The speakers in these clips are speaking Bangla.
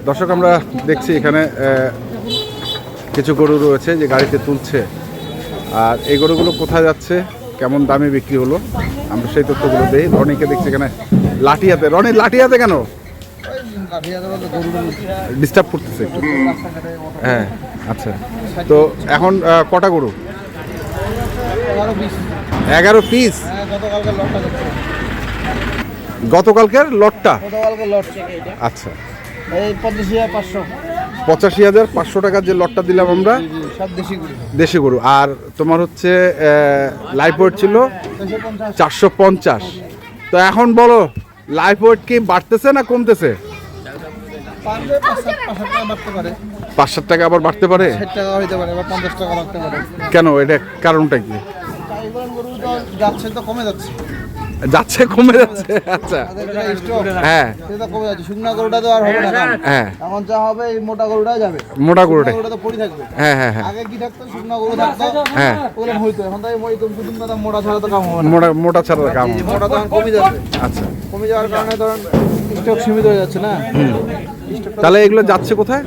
দর্শক আমরা দেখছি এখানে কিছু গরু রয়েছে যে গাড়িতে তুলছে, আর এই গরুগুলো কোথায় যাচ্ছে, কেমন দামে বিক্রি হলো, আমরা সেই তথ্যগুলো দিই। রনিকে দেখছি এখানে লাঠি হাতে। রনি লাঠি হাতে কেন? ডিস্টার্ব করতেছে একটু। হ্যাঁ আচ্ছা, তো এখন কটা গরু? 11 পিস। গতকালকের লটটা? আচ্ছা, 85,500 টাকার যে লটটা দিলাম আমরা, দেশি গরু। আর তোমার হচ্ছে লাইফ ওয়েট ছিল 450। তো এখন বলো, লাইফ ওয়েট কি বাড়তেছে না কমতেছে? 5-7 টাকা আবার বাড়তে পারে। কেন, এটা কারণটা কি? যাচ্ছে কমে যাচ্ছে। আচ্ছা হ্যাঁ, শুকনা গরুটা তো আর হবে না, হ্যাঁ এখন যা হবে এই মোটা গরুটা যাবে। মোটা গরুটা তো পড়ে থাকবে। হ্যাঁ হ্যাঁ হ্যাঁ, আগে কি থাকতো, শুকনা গরু থাকতো, হ্যাঁ ওগুলো হইতো। এখন তাই মোটা ছাড়া তো কাম হবে না। মোটা ছাড়া কাম। মোটা তো কমে যাচ্ছে। আচ্ছা, কমে যাওয়ার কারণে ধরেন স্টক সীমিত হয়ে যাচ্ছে না। তাহলে এগুলো যাচ্ছে কোথায়?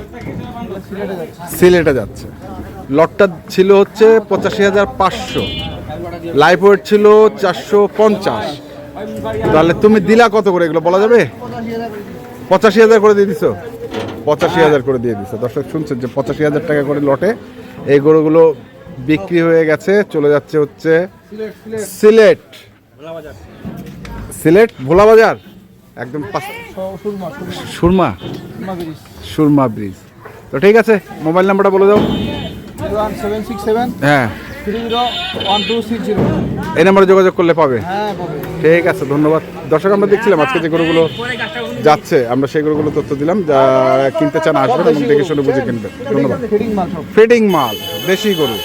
সিলেটে যাচ্ছে। সিলেটে যাচ্ছে। লটটা ছিল হচ্ছে 85,500, লাইফ ওয়েট ছিল 450। তাহলে তুমি দিলা কত করে, এগুলো বলা যাবে? 85,000 করে দিয়ে দিছো। 85,000 করে দিয়ে দিছো। দর্শক শুনছেন যে 85,000 টাকা করে লটে এই গরুগুলো বিক্রি হয়ে গেছে, চলে যাচ্ছে হচ্ছে সিলেট। সিলেট ভোলা বাজার, একদম সুরমা ব্রিজ। তো ঠিক আছে, মোবাইল নাম্বারটা বলে দাও। 01767 হ্যাঁ, 301260। এই নাম্বারে যোগাযোগ করলে পাবে। হ্যাঁ পাবে। ঠিক আছে, ধন্যবাদ। দর্শক আমরা দেখছিলাম আজকে যে গরুগুলো যাচ্ছে, আমরা সেই গরুগুলো তথ্য দিলাম। যারা কিনতে চান আসবেন এবং দেখে শুনে বুঝে কিনবেন। ধন্যবাদ। ফিডিং মাল, দেশি গরু।